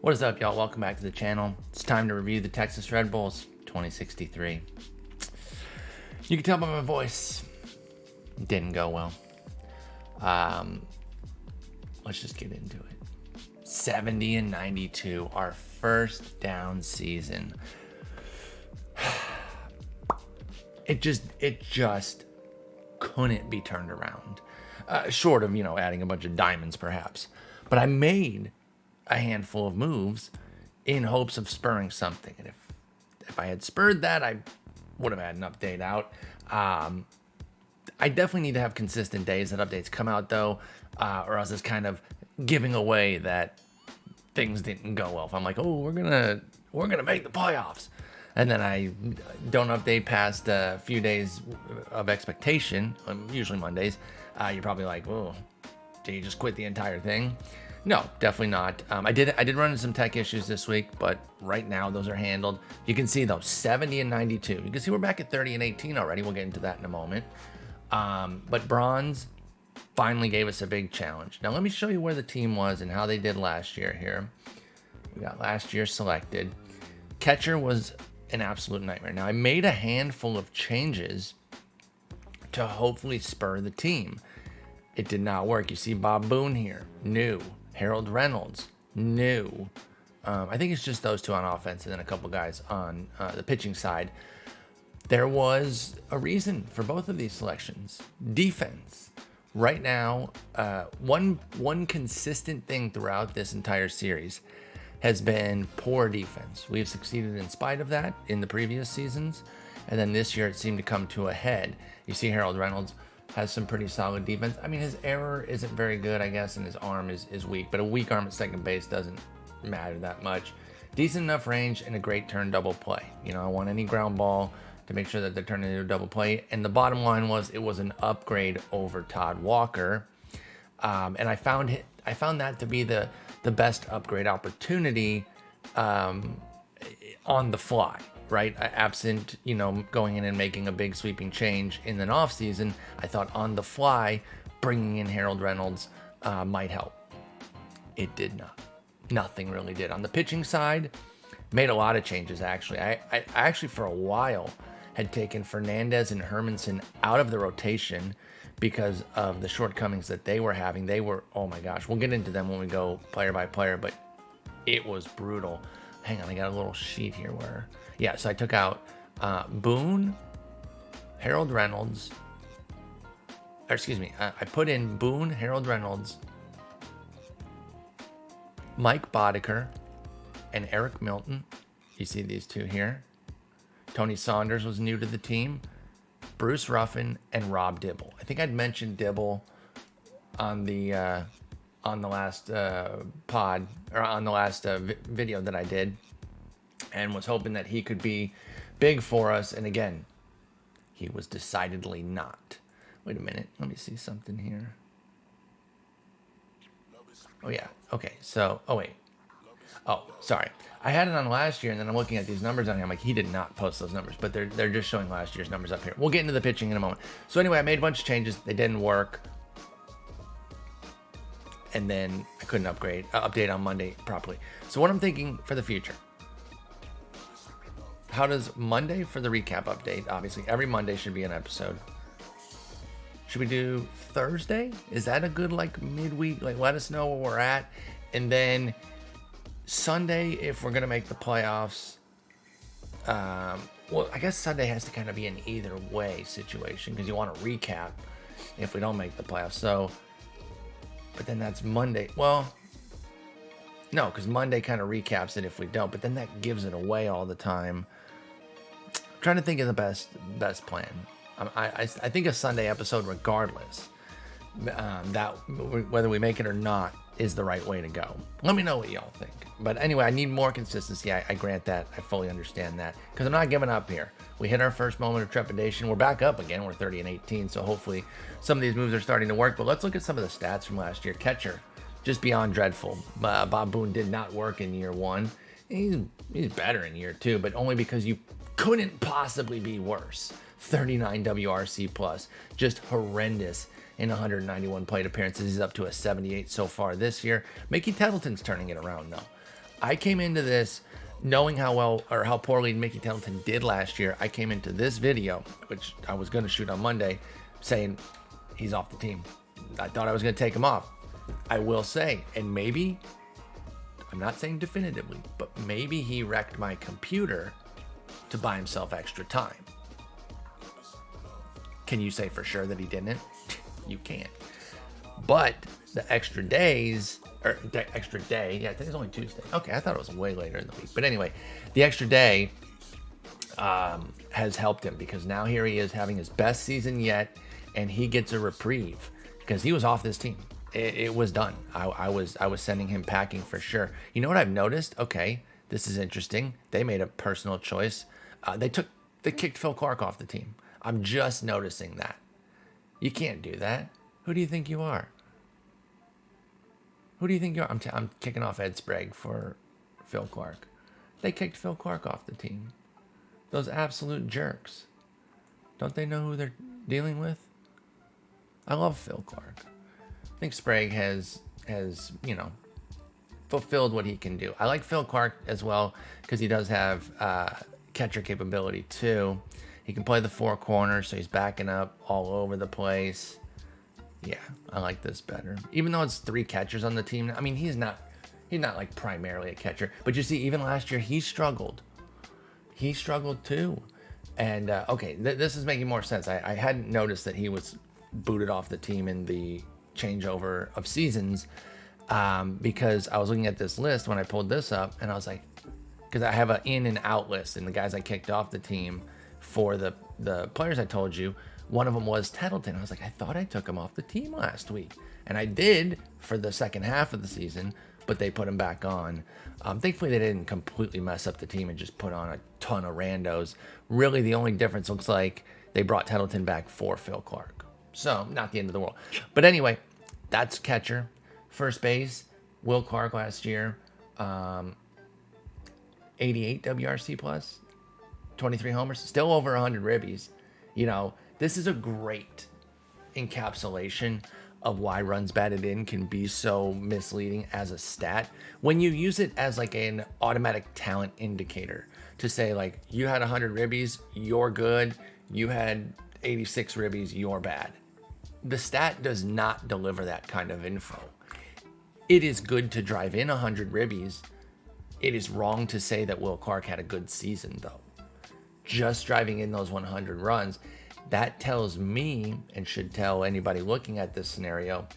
What is up, y'all? Welcome back to the channel. It's time to review the Texas Red Bulls 2063. You can tell by my voice, it didn't go well. Let's just get into it. 70-92, our first down season. It just couldn't be turned around. Short of, adding a bunch of diamonds perhaps. But I made a handful of moves in hopes of spurring something. And if I had spurred that, I would have had an update out. I definitely need to have consistent days that updates come out though, or else it's kind of giving away that things didn't go well. If I'm like, oh, we're gonna make the playoffs, and then I don't update past a few days of expectation, usually Mondays, you're probably like, oh, did you just quit the entire thing? No, definitely not. I did run into some tech issues this week, but right now those are handled. You can see though, 70-92. You can see we're back at 30-18 already. We'll get into that in a moment. But bronze finally gave us a big challenge. Now let me show you where the team was and how they did last year here. We got last year selected. Catcher was an absolute nightmare. Now I made a handful of changes to hopefully spur the team. It did not work. You see Bob Boone here, new. Harold Reynolds, new. I think it's just those two on offense and then a couple guys on the pitching side. There was a reason for both of these selections. Defense. Right now, one consistent thing throughout this entire series has been poor defense. We've succeeded in spite of that in the previous seasons. And then this year it seemed to come to a head. You see Harold Reynolds has some pretty solid defense. I mean, his error isn't very good, I guess, and his arm is weak, but a weak arm at second base doesn't matter that much. Decent enough range and a great turn double play. I want any ground ball to make sure that they're turning into a double play. And the bottom line was it was an upgrade over Todd Walker. And I found that to be the best upgrade opportunity on the fly. Right, absent going in and making a big sweeping change in an off season, I thought on the fly bringing in Harold Reynolds might help. It did not. Nothing really did. On the pitching side, made a lot of changes actually. I actually for a while had taken Fernandez and Hermanson out of the rotation because of the shortcomings that they were having. They were, oh my gosh, we'll get into them when we go player by player, but it was brutal. Hang on, I got a little sheet here where. Yeah, so I took out Boone, Harold Reynolds, I put in Boone, Harold Reynolds, Mike Boddicker, and Eric Milton. You see these two here. Tony Saunders was new to the team, Bruce Ruffin, and Rob Dibble. I think I'd mentioned Dibble on the last pod, or on the last video that I did. And was hoping that he could be big for us. And again, he was decidedly not. Wait a minute. Let me see something here. Oh, yeah. Okay. So, oh, wait. Oh, sorry. I had it on last year, and then I'm looking at these numbers on here. I'm like, he did not post those numbers, but they're just showing last year's numbers up here. We'll get into the pitching in a moment. So anyway, I made a bunch of changes. They didn't work. And then I couldn't update on Monday properly. So what I'm thinking for the future. How does Monday for the recap update? Obviously, every Monday should be an episode. Should we do Thursday? Is that a good midweek? Let us know where we're at. And then Sunday, if we're gonna make the playoffs. Well, I guess Sunday has to kind of be an either way situation because you want to recap if we don't make the playoffs. So, but then that's Monday. Well. No, because Monday kind of recaps it if we don't, but then that gives it away all the time. I'm trying to think of the best plan. I think a Sunday episode, regardless, that whether we make it or not, is the right way to go. Let me know what y'all think. But anyway, I need more consistency. I grant that. I fully understand that because I'm not giving up here. We hit our first moment of trepidation. We're back up again. We're 30-18, so hopefully some of these moves are starting to work. But let's look at some of the stats from last year. Catcher. Just beyond dreadful. Bob Boone did not work in year one. He's better in year two, but only because you couldn't possibly be worse. 39 WRC plus, just horrendous in 191 plate appearances. He's up to a 78 so far this year. Mickey Tettleton's turning it around though. I came into this knowing how well or how poorly Mickey Templeton did last year. I came into this video, which I was going to shoot on Monday, saying he's off the team. I thought I was going to take him off. I will say, and maybe, I'm not saying definitively, but maybe he wrecked my computer to buy himself extra time. Can you say for sure that he didn't? You can't. But the extra days, or the extra day, yeah, today's only Tuesday. Okay, I thought it was way later in the week. But anyway, the extra day has helped him because now here he is having his best season yet, and he gets a reprieve because he was off this team. It was done. I was sending him packing for sure. You know what I've noticed? Okay, this is interesting. They made a personal choice. They kicked Phil Clark off the team. I'm just noticing that. You can't do that. Who do you think you are? Who do you think you are? I'm kicking off Ed Sprague for Phil Clark. They kicked Phil Clark off the team. Those absolute jerks. Don't they know who they're dealing with? I love Phil Clark. I think Sprague has fulfilled what he can do. I like Phil Clark as well because he does have catcher capability too. He can play the four corners, so he's backing up all over the place. Yeah, I like this better. Even though it's three catchers on the team, I mean, he's not like primarily a catcher. But you see, even last year, he struggled. He struggled too. And, okay, this is making more sense. I hadn't noticed that he was booted off the team in the changeover of seasons because I was looking at this list when I pulled this up, and I was like, because I have an in and out list, and the guys I kicked off the team for the players I told you, one of them was Tettleton. I was like, I thought I took him off the team last week. And I did for the second half of the season, but they put him back on. Thankfully, they didn't completely mess up the team and just put on a ton of randos. Really, the only difference looks like they brought Tettleton back for Phil Clark. So, not the end of the world. But anyway, that's catcher. First base, Will Clark last year, 88 WRC plus, 23 homers, still over 100 ribbies. You know, this is a great encapsulation of why runs batted in can be so misleading as a stat when you use it as like an automatic talent indicator to say like you had 100 ribbies, you're good. You had 86 ribbies, you're bad. The stat does not deliver that kind of info. It is good to drive in 100 ribbies. It is wrong to say that Will Clark had a good season though. Just driving in those 100 runs, that tells me, and should tell anybody looking at this scenario,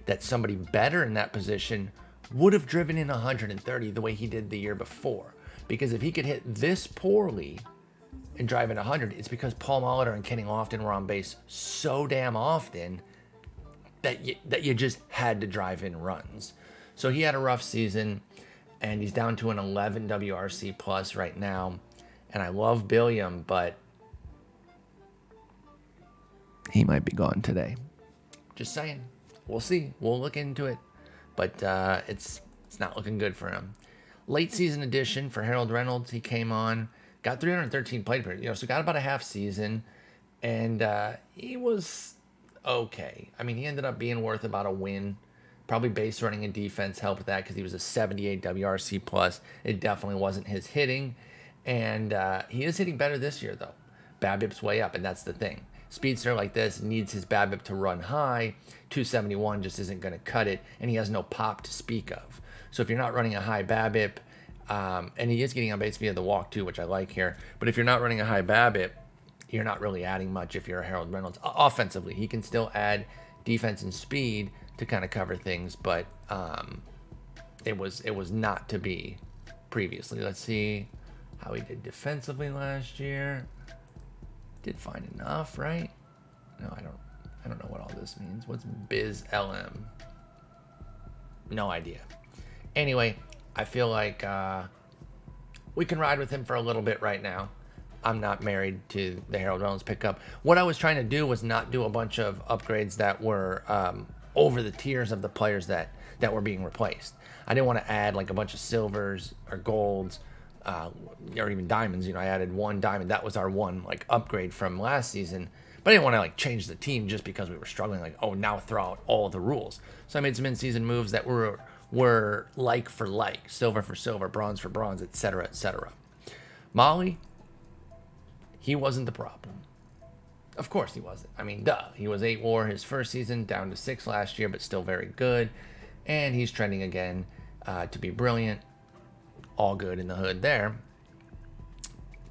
that somebody better in that position would have driven in 130 the way he did the year before. Because if he could hit this poorly and drive in 100, it's because Paul Molitor and Kenny Lofton were on base so damn often that you just had to drive in runs. So he had a rough season, and he's down to an 11 WRC plus right now. And I love Billiam, but he might be gone today. Just saying. We'll see. We'll look into it. But it's not looking good for him. Late season addition for Harold Reynolds. He came on, got 313 plate periods, so got about a half season. And he was okay. I mean, he ended up being worth about a win. Probably base running and defense helped with that because he was a 78 WRC plus. It definitely wasn't his hitting. And he is hitting better this year, though. BABIP's way up, and that's the thing. Speedster like this needs his BABIP to run high. 271 just isn't going to cut it, and he has no pop to speak of. So if you're not running a high BABIP, and he is getting on base via the walk too, which I like here, but if you're not running a high BABIP, you're not really adding much if you're a Harold Reynolds. Offensively, he can still add defense and speed to kind of cover things, but it was not to be previously. Let's see how he did defensively last year. Did fine enough, right? No, I don't know what all this means. What's Biz LM? No idea. Anyway, I feel like we can ride with him for a little bit right now. I'm not married to the Harold Reynolds pickup. What I was trying to do was not do a bunch of upgrades that were over the tiers of the players that were being replaced. I didn't want to add like a bunch of silvers or golds or even diamonds. I added one diamond. That was our one like upgrade from last season. But I didn't want to like change the team just because we were struggling. Like, oh, now throw out all the rules. So I made some in-season moves that were were like for like, silver for silver, bronze for bronze, etc., etc. Molly, he wasn't the problem. Of course he wasn't. I mean, duh. He was 8 WAR his first season, down to 6 last year, but still very good. And he's trending again to be brilliant. All good in the hood there.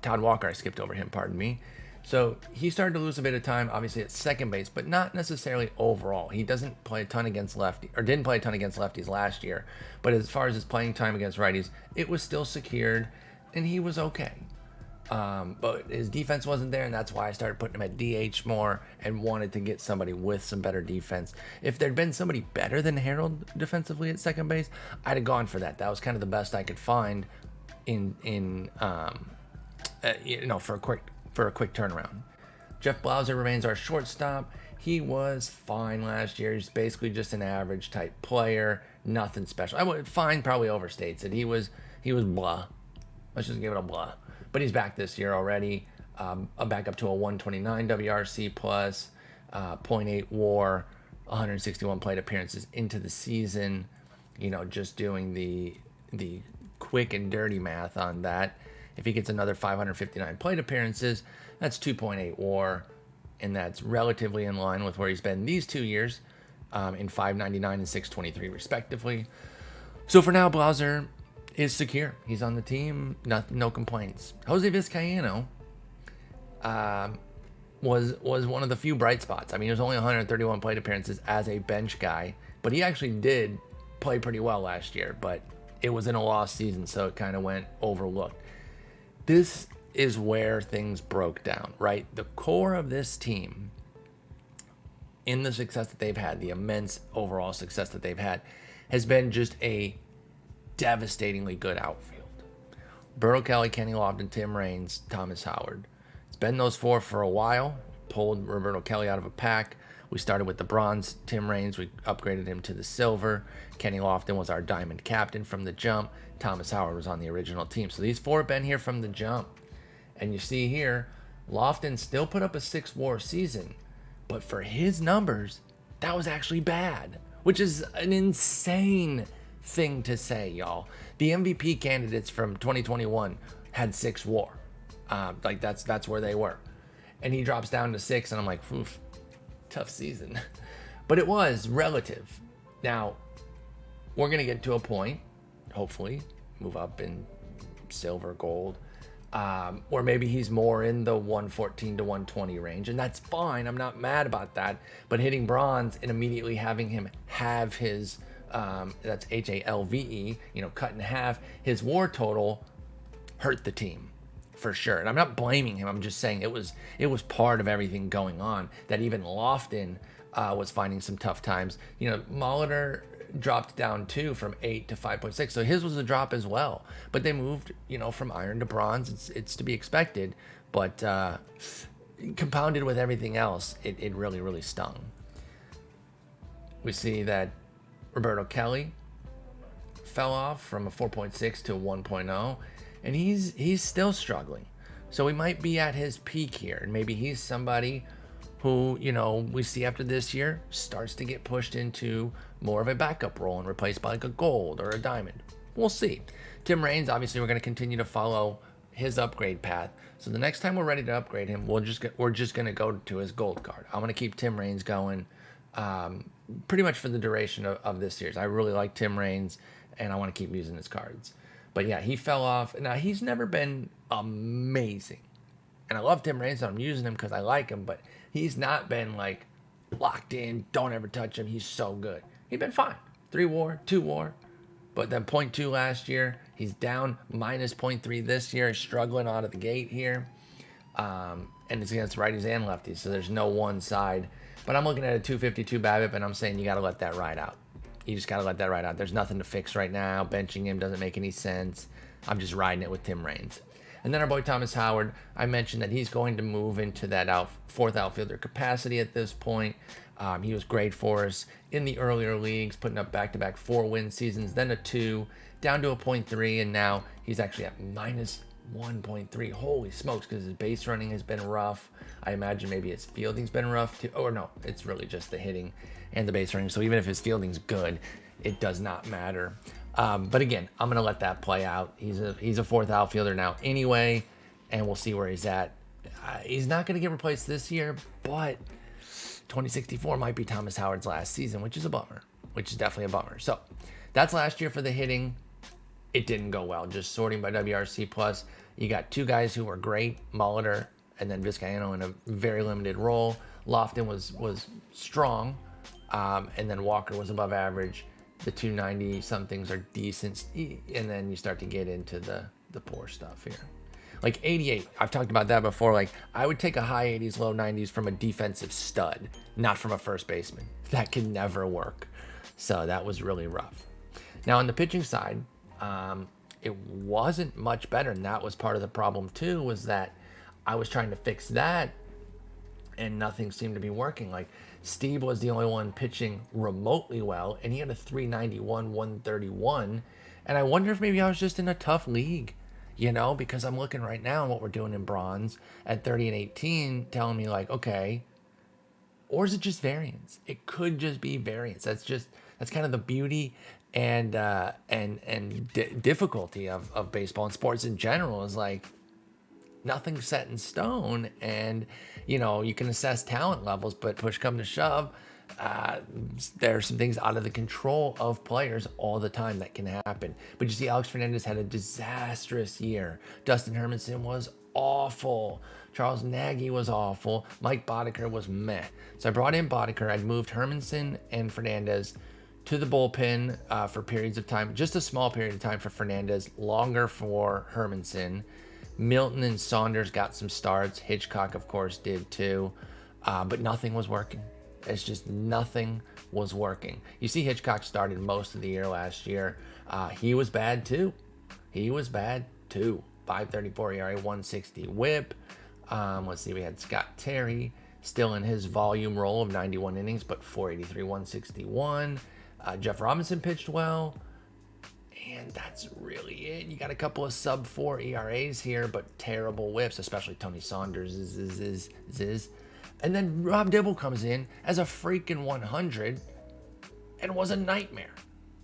Todd Walker, I skipped over him, pardon me. So he started to lose a bit of time, obviously, at second base, but not necessarily overall. He doesn't play a ton against lefties, or didn't play a ton against lefties last year. But as far as his playing time against righties, it was still secured, and he was okay. But his defense wasn't there, and that's why I started putting him at DH more and wanted to get somebody with some better defense. If there'd been somebody better than Harold defensively at second base, I'd have gone for that. That was kind of the best I could find for a quick turnaround. Jeff Blauser remains our shortstop. He was fine last year. He's basically just an average type player, nothing special. I would fine probably overstates it. He was blah. Let's just give it a blah. But he's back this year already. Back up to a 129 WRC plus, 0.8 WAR, 161 plate appearances into the season. Just doing the quick and dirty math on that. If he gets another 559 plate appearances, that's 2.8 WAR, and that's relatively in line with where he's been these 2 years, in 599 and 623 respectively. So for now, Blauser is secure. He's on the team. No complaints. Jose Viscayano was one of the few bright spots. I mean, he was only 131 plate appearances as a bench guy, but he actually did play pretty well last year, but it was in a lost season, so it kind of went overlooked. This is where things broke down, right? The core of this team, in the success that they've had, the immense overall success that they've had, has been just a devastatingly good outfield. Roberto Kelly, Kenny Lofton, Tim Raines, Thomas Howard. It's been those four for a while. Pulled Roberto Kelly out of a pack. We started with the bronze Tim Raines. We upgraded him to the silver. Kenny Lofton was our diamond captain from the jump. Thomas Howard was on the original team. So these four have been here from the jump. And you see here, Lofton still put up a 6 WAR season. But for his numbers, that was actually bad. Which is an insane thing to say, y'all. The MVP candidates from 2021 had 6 WAR. That's where they were. And he drops down to 6, and I'm like, oof, tough season. But it was relative. Now, we're going to get to a point, hopefully, move up in silver, gold, or maybe he's more in the 114 to 120 range, and that's fine. I'm not mad about that. But hitting bronze and immediately having him have his, that's HALVE, cut in half, his WAR total hurt the team. For sure. And I'm not blaming him. I'm just saying it was part of everything going on, that even Lofton was finding some tough times. Molitor dropped down too from 8 to 5.6. So his was a drop as well. But they moved, from iron to bronze. It's to be expected. But compounded with everything else, it really, really stung. We see that Roberto Kelly fell off from a 4.6 to a 1.0. And he's still struggling. So we might be at his peak here. And maybe he's somebody who, we see after this year starts to get pushed into more of a backup role and replaced by like a gold or a diamond. We'll see. Tim Raines, obviously, we're going to continue to follow his upgrade path. So the next time we're ready to upgrade him, we're just going to go to his gold card. I'm going to keep Tim Raines going pretty much for the duration of this series. I really like Tim Raines, and I want to keep using his cards. But yeah, he fell off. Now, he's never been amazing. And I love Tim Raines, so I'm using him because I like him. But he's not been, locked in, don't ever touch him. He's so good. He's been fine. 3 WAR, 2 WAR. But then 0.2 last year. He's down minus 0.3 this year. He's struggling out of the gate here. And it's against righties and lefties, so there's no one side. But I'm looking at a 252 BABIP, and I'm saying you got to let that ride out. You just got to let that ride out. There's nothing to fix right now. Benching him doesn't make any sense. I'm just riding it with Tim Raines. And then our boy Thomas Howard, I mentioned that he's going to move into that fourth outfielder capacity at this point. He was great for us in the earlier leagues, putting up back-to-back 4-win seasons, then a 2, down to a 0.3, and now he's actually at minus 1.3. Holy smokes, because his base running has been rough. I imagine maybe his fielding's been rough too. Or no, it's really just the hitting and the base running. So even if his fielding's good, It does not matter. But again, I'm going to let that play out. He's a fourth outfielder now anyway, and we'll see where he's at. He's not going to get replaced this year, but 2064 might be Thomas Howard's last season, which is a bummer, which is definitely a bummer. So that's last year for the hitting. It didn't go well. Just sorting by WRC plus, you got two guys who were great, Molitor and then Viscayano in a very limited role. Lofton was strong, and then Walker was above average. The 290 somethings are decent, and then you start to get into the poor stuff here. Like 88, I've talked about that before. Like, I would take a high 80s, low 90s from a defensive stud, not from a first baseman. That can never work. So that was really rough. Now on the pitching side, it wasn't much better, and that was part of the problem too, was that I was trying to fix that and nothing seemed to be working. Like, Steve was the only one pitching remotely well, and he had a 391, 131, and I wonder if maybe I was just in a tough league, because I'm looking right now at what we're doing in bronze at 30 and 18, telling me like, okay, or is it just variance? It could just be variance. That's kind of the beauty and difficulty of baseball and sports in general, is like nothing's set in stone, and you can assess talent levels, but push come to shove, there are some things out of the control of players all the time that can happen. But you see, Alex Fernandez had a disastrous year. Dustin Hermanson was awful. Charles Nagy was awful. Mike Boddicker was meh. So I brought in Boddicker. I'd moved Hermanson and Fernandez to the bullpen for periods of time. Just a small period of time for Fernandez, longer for Hermanson. Milton and Saunders got some starts. Hitchcock, of course, did too. But nothing was working. It's just nothing was working. You see, Hitchcock started most of the year last year. He was bad too. 5.34 ERA, 160 WHIP. Let's see, we had Scott Terry still in his volume role of 91 innings, but 483, 161. Jeff Robinson pitched well. And that's really it. You got a couple of sub-4 ERAs here, but terrible whips, especially Tony Saunders. And then Rob Dibble comes in as a freaking 100 and was a nightmare.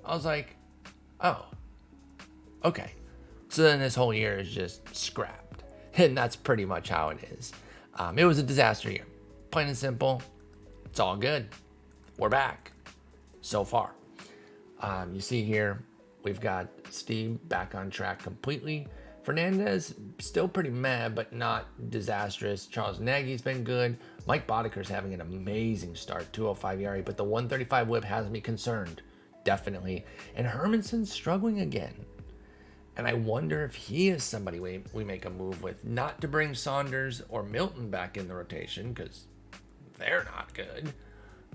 I was like, oh, okay. So then this whole year is just scrapped. And that's pretty much how it is. It was a disaster year. Plain and simple. It's all good. We're back. So far. You see here, we've got Steve back on track completely. Fernandez, still pretty mad, but not disastrous. Charles Nagy's been good. Mike Boddicker's having an amazing start, 205 ERA, but the 135 whip has me concerned, definitely. And Hermanson's struggling again. And I wonder if he is somebody we make a move with, not to bring Saunders or Milton back in the rotation, because they're not good.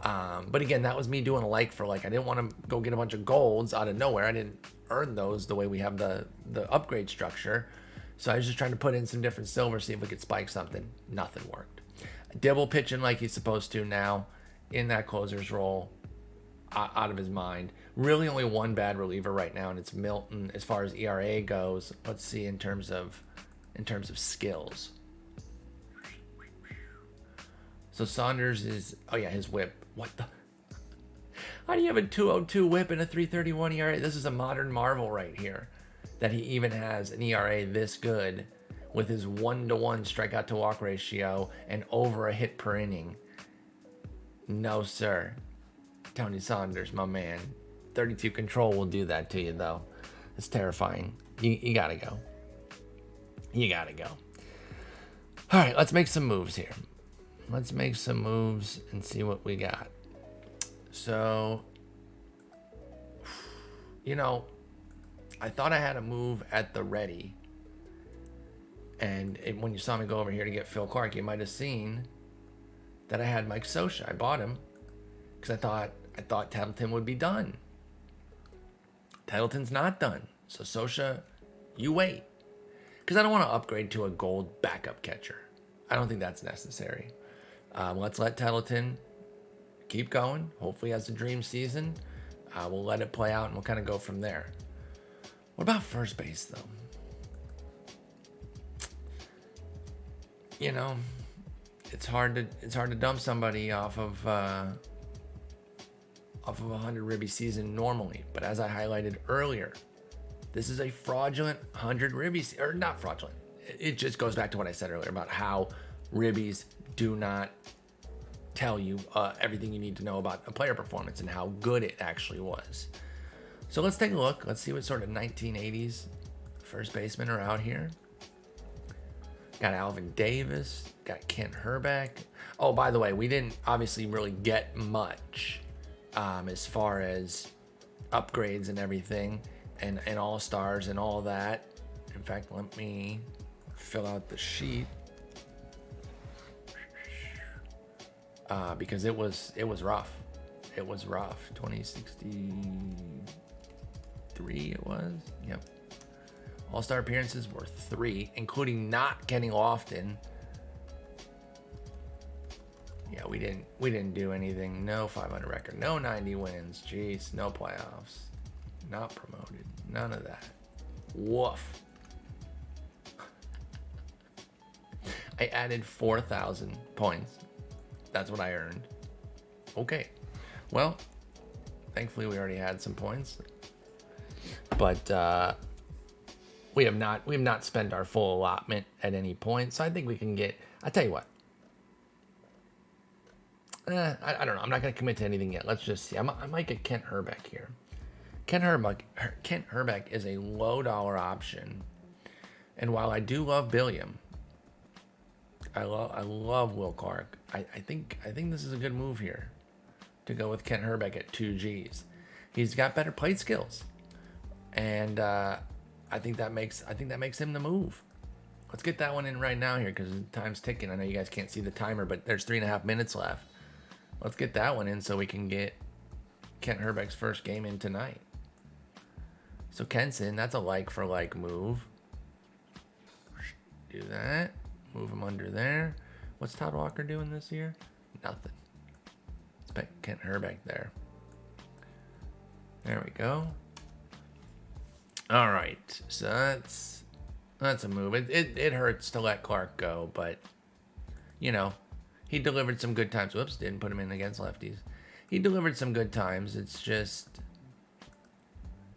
But again, that was me doing a like for like. I didn't want to go get a bunch of golds out of nowhere. I didn't earn those the way we have the upgrade structure. So I was just trying to put in some different silver, see if we could spike something. Nothing worked. Dibble pitching like he's supposed to now in that closer's role, out of his mind. Really only one bad reliever right now, and it's Milton as far as ERA goes. Let's see in terms of skills. So Saunders is, his whip. What the? How do you have a 202 whip and a 331 ERA? This is a modern marvel right here, that he even has an ERA this good with his 1-to-1 strikeout to walk ratio and over a hit per inning. No, sir. Tony Saunders, my man. 32 control will do that to you, though. It's terrifying. You gotta go. You gotta go. All right, let's make some moves here. Let's make some moves and see what we got. So, I thought I had a move at the ready. And when you saw me go over here to get Phil Clark, you might have seen that I had Mike Scioscia. I bought him because I thought Tettleton would be done. Tettleton's not done. So Scioscia, you wait. Because I don't want to upgrade to a gold backup catcher. I don't think that's necessary. Let's let Tettleton keep going. Hopefully he has a dream season. We'll let it play out and we'll kind of go from there. What about first base, though? It's hard to dump somebody off of off of a 100 ribby season normally. But as I highlighted earlier, this is a fraudulent 100 ribby, or not fraudulent. It just goes back to what I said earlier about how ribbies do not tell you everything you need to know about a player performance and how good it actually was. So let's take a look. Let's see what sort of 1980s first basemen are out here. Got Alvin Davis, got Kent Herbeck. Oh, by the way, we didn't obviously really get much as far as upgrades and everything and all-stars and all that. In fact, let me fill out the sheet because it was rough. It was rough. 2063 it was. Yep. All-star appearances were 3, including not Kenny Lofton. Yeah, we didn't do anything. No 500 record. No 90 wins. Jeez, no playoffs. Not promoted. None of that. Woof. I added 4,000 points. That's what I earned. Okay. Well, thankfully we already had some points. But we have not spent our full allotment at any point. So I think we can get, I tell you what. I don't know. I'm not going to commit to anything yet. Let's just see. I might get Kent Herbeck here. Kent Herbeck is a low dollar option. And while I do love Billiam, I love Will Clark. I think this is a good move here to go with Kent Herbeck at 2 Gs. He's got better plate skills, and I think that makes him the move. Let's get that one in right now here because time's ticking. I know you guys can't see the timer, but there's 3.5 minutes left. Let's get that one in so we can get Kent Herbeck's first game in tonight. So Kent's in. That's a like for like move. Do that. Move him under there. What's Todd Walker doing this year? Nothing. Let's put Kent Herbeck there. There we go. All right. So that's a move. It hurts to let Clark go, but you know, he delivered some good times. Whoops, didn't put him in against lefties. He delivered some good times. It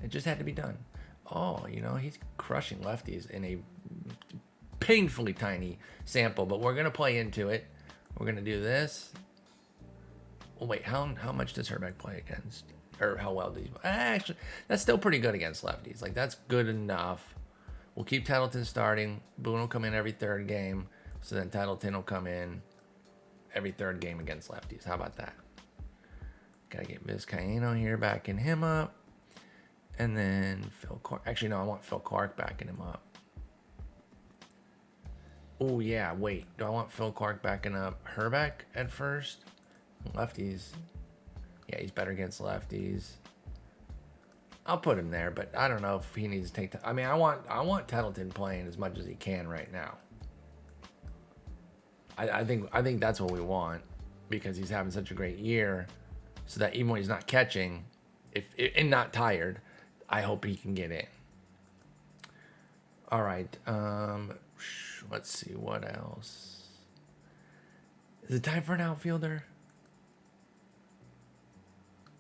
just had to be done. Oh, you know, he's crushing lefties in a painfully tiny sample, but we're going to play into it. We're going to do this. Oh, wait, how much does Herbeck play against? Or how well does he play? Actually, that's still pretty good against lefties. Like, that's good enough. We'll keep Tettleton starting. Boone will come in every third game. So then Tettleton will come in every third game against lefties. How about that? Gotta get Viscayano here, backing him up. And then Phil Clark. Actually, no, I want Phil Clark backing him up. Oh, yeah, wait. Do I want Phil Clark backing up Herbeck at first? Lefties. Yeah, he's better against lefties. I'll put him there, but I don't know if he needs to take time. I mean, I want Tettleton playing as much as he can right now. I think that's what we want because he's having such a great year, so that even when he's not catching, and not tired, I hope he can get in. All right. Let's see what else. Is it time for an outfielder?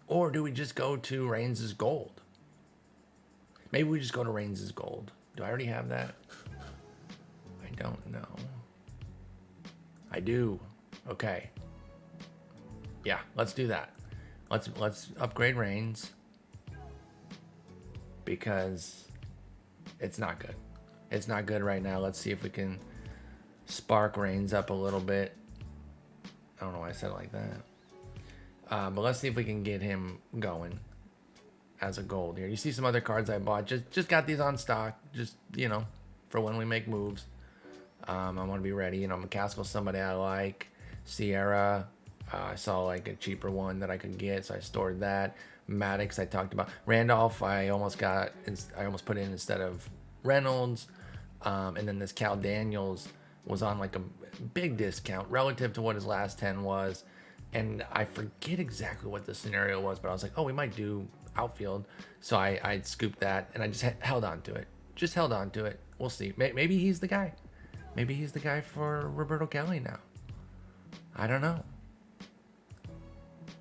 Or do we just go to Reynolds' gold? Maybe we just go to Reynolds' gold. Do I already have that? I don't know. I do. Okay. Yeah, let's do that. Let's upgrade Reynolds because it's not good. It's not good right now. Let's see if we can spark Reynolds up a little bit. I don't know why I said it like that. But let's see if we can get him going as a gold here. You see some other cards I bought. Just got these on stock. Just, you know, for when we make moves. I want to be ready. You know, McCaskill's somebody I like. Sierra. I saw like a cheaper one that I could get, so I stored that. Maddox I talked about. Randolph I almost put in instead of Reynolds. And then this Cal Daniels was on like a big discount relative to what his last 10 was. And I forget exactly what the scenario was, but I was like, oh, we might do outfield. So I scooped that, and I just held on to it. Just held on to it. We'll see. Maybe he's the guy. Maybe he's the guy for Roberto Kelly now. I don't know.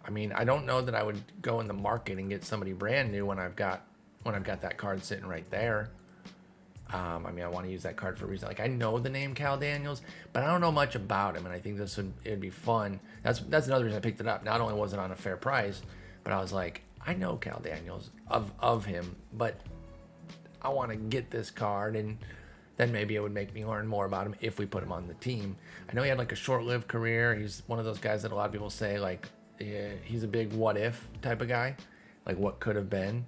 I mean, I don't know that I would go in the market and get somebody brand new when I've got that card sitting right there. I mean, I want to use that card for a reason. Like, I know the name Cal Daniels, but I don't know much about him, and I think it'd be fun. That's another reason I picked it up. Not only was it on a fair price, but I was like, I know Cal Daniels of him, but I want to get this card, and then maybe it would make me learn more about him if we put him on the team. I know he had like a short-lived career. He's one of those guys that a lot of people say like, yeah, he's a big what-if type of guy, like what could have been.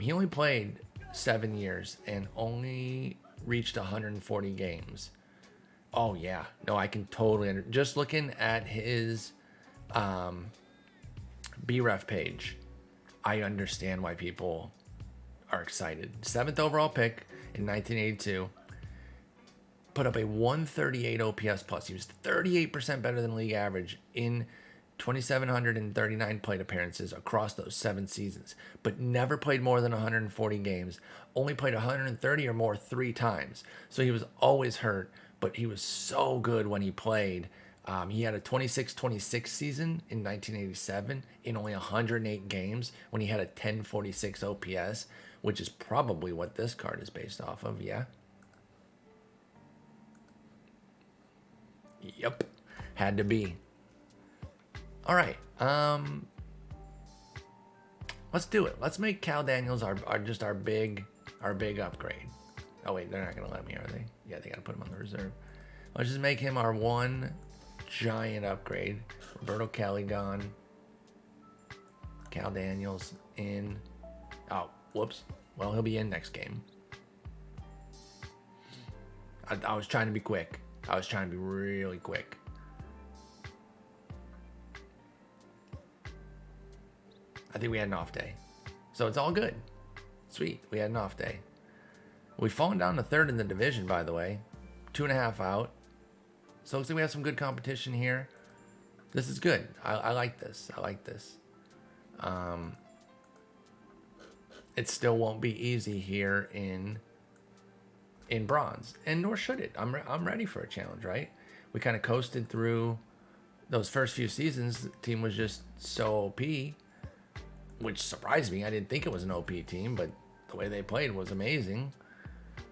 He only played 7 years and only reached 140 games. Oh yeah, no, I can totally just looking at his BREF page, I understand why people are excited. 7th overall pick in 1982, put up a 138 OPS plus. He was 38% better than league average in 2,739 plate appearances across those 7 seasons, but never played more than 140 games, only played 130 or more 3 times. So he was always hurt, but he was so good when he played. He had a 26-26 season in 1987 in only 108 games when he had a 1046 OPS, which is probably what this card is based off of, yeah? Yep, had to be. All right, let's do it. Let's make Cal Daniels our big upgrade. Oh wait, they're not gonna let me, are they? Yeah, they gotta put him on the reserve. Let's just make him our one giant upgrade. Roberto Kelly gone. Cal Daniels in. Oh, whoops. Well, he'll be in next game. I was trying to be quick. I was trying to be really quick. I think we had an off day. So it's all good. Sweet. We had an off day. We've fallen down to 3rd in the division, by the way. 2.5 out. So it looks like we have some good competition here. This is good. I like this. I like this. It still won't be easy here in bronze. And nor should it. I'm ready for a challenge, right? We kind of coasted through those first few seasons. The team was just so OP, which surprised me. I didn't think it was an OP team, but the way they played was amazing.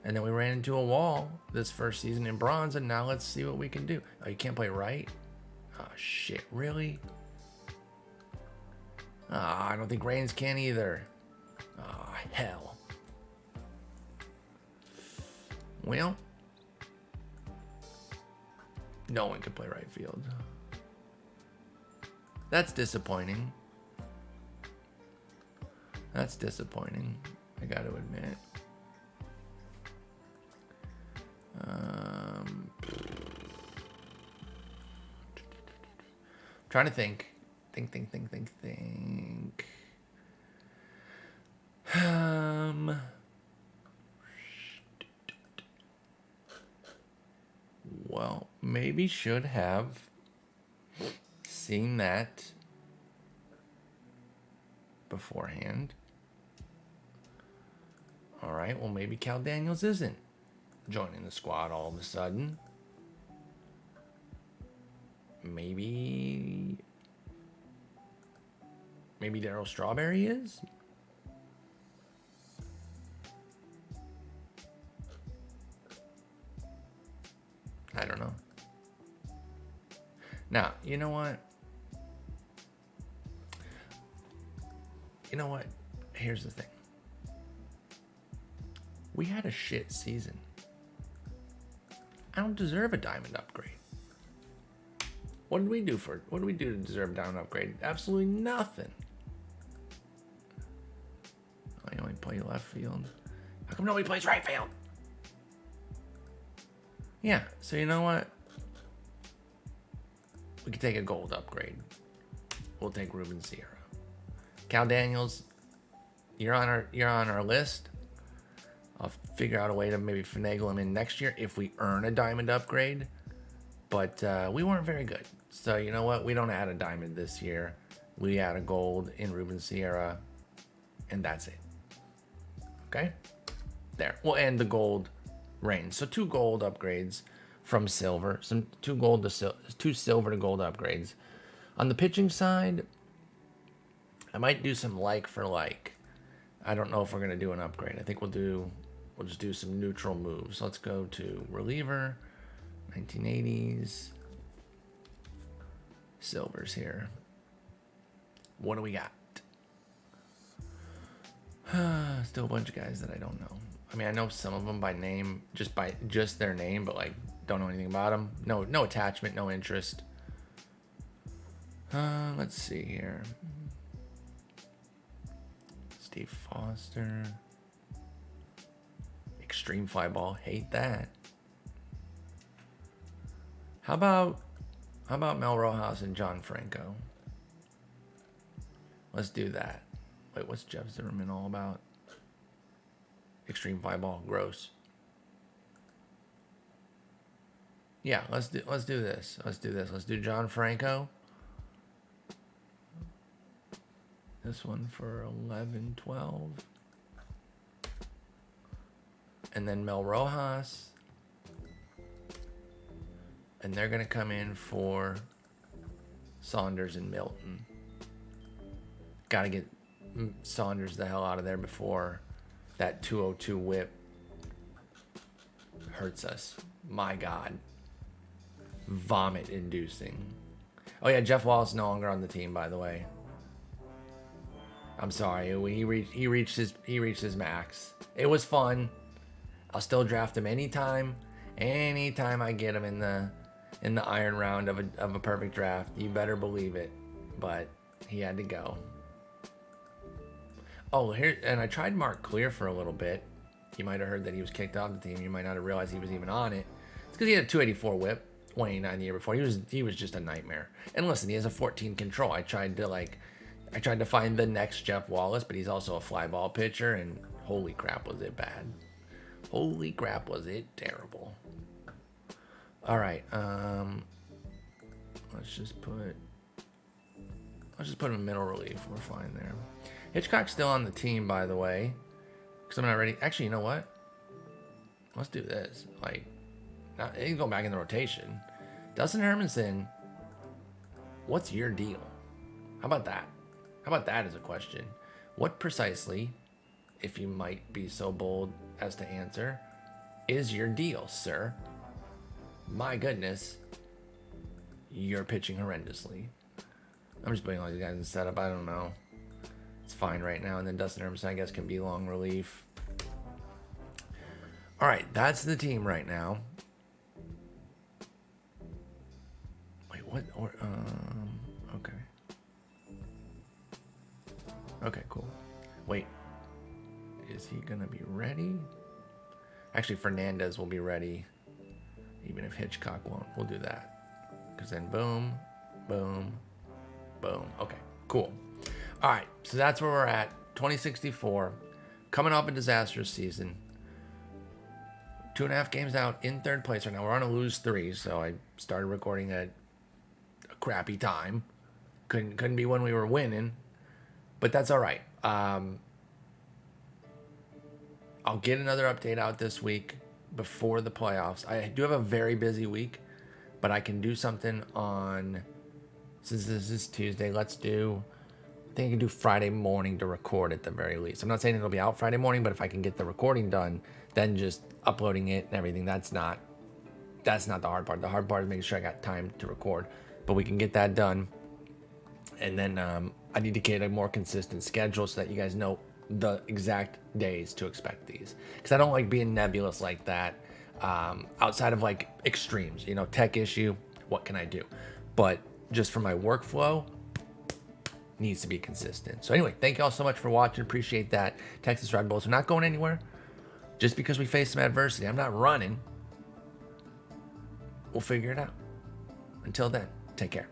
And then we ran into a wall this first season in bronze, and now let's see what we can do. Oh, you can't play right? Oh, shit, really? I don't think Reynolds can either. Oh, hell. Well, no one can play right field. That's disappointing. That's disappointing, I got to admit. Trying to think. Well, maybe should have seen that beforehand. All right, well, maybe Cal Daniels isn't joining the squad all of a sudden. Maybe Darryl Strawberry is? I don't know. Now, you know what? Here's the thing. We had a shit season. I don't deserve a diamond upgrade. What did we do to deserve a diamond upgrade? Absolutely nothing. I only play left field. How come nobody plays right field? Yeah, so you know what? We could take a gold upgrade. We'll take Ruben Sierra. Cal Daniels, you're on our list. I'll figure out a way to maybe finagle him in next year if we earn a diamond upgrade. But we weren't very good. So you know what? We don't add a diamond this year. We add a gold in Ruben Sierra. And that's it. Okay? There. We'll end the gold range. So 2 gold upgrades from silver. 2 silver to gold upgrades. On the pitching side, I might do some like for like. I don't know if we're going to do an upgrade. I think we'll just do some neutral moves. Let's go to reliever, 1980s, silvers here. What do we got? Still a bunch of guys that I don't know. I mean, I know some of them by name, just their name, but like don't know anything about them. No attachment, no interest. Let's see here. Steve Foster. Extreme fly ball, hate that. How about Mel Rojas and John Franco? Let's do that. Wait, what's Jeff Zimmerman all about? Extreme fly ball, gross. Yeah, let's do this. Let's do John Franco. This one for 11-12. And then Mel Rojas. And they're going to come in for Saunders and Milton. Got to get Saunders the hell out of there before that 202 whip hurts us. My God. Vomit inducing. Oh yeah, Jeff Wallace no longer on the team, by the way. I'm sorry. He reached his max. It was fun. I'll still draft him anytime I get him in the iron round of a perfect draft. You better believe it. But he had to go. Oh, here, and I tried Mark Clear for a little bit. You might have heard that he was kicked off the team. You might not have realized he was even on it. It's because he had a 284 whip, 189 the year before. He was just a nightmare. And listen, he has a 14 control. I tried to find the next Jeff Wallace, but he's also a fly ball pitcher, and holy crap was it bad. Holy crap was it terrible. All right, let's just put him in middle relief. We're fine there. Hitchcock's still on the team, by the way, because I'm not ready. Actually, you know what? Let's do this. Like, he's going back in the rotation. Dustin Hermanson, what's your deal? How about that? How about that as a question? What precisely, if you might be so bold as to answer, is your deal, sir? My goodness, you're pitching horrendously. I'm just putting all these guys in setup. I don't know. It's fine right now. And then Dustin Hermanson, I guess, can be long relief. All right, that's the team right now. Wait, what? Okay. Okay, cool. Wait, is he gonna be ready? Actually, Fernandez will be ready, even if Hitchcock won't. We'll do that, because then boom, boom, boom. Okay, cool. All right, so that's where we're at. 2064, coming off a disastrous season. 2.5 games out in third place right now. We're on a lose 3, so I started recording at a crappy time. Couldn't be when we were winning, but that's all right. I'll get another update out this week before the playoffs. I do have a very busy week, but I can do something on, since this is Tuesday, I think I can do Friday morning to record at the very least. I'm not saying it'll be out Friday morning, but if I can get the recording done, then just uploading it and everything, that's not the hard part. The hard part is making sure I got time to record, but we can get that done. And then I need to get a more consistent schedule so that you guys know the exact days to expect these, because I don't like being nebulous like that. Outside of like extremes, tech issue, what can I do? But just for my workflow, needs to be consistent. So anyway, thank you all so much for watching. Appreciate that. Texas Red Bulls are not going anywhere. Just because we face some adversity, I'm not running. We'll figure it out. Until then, take care.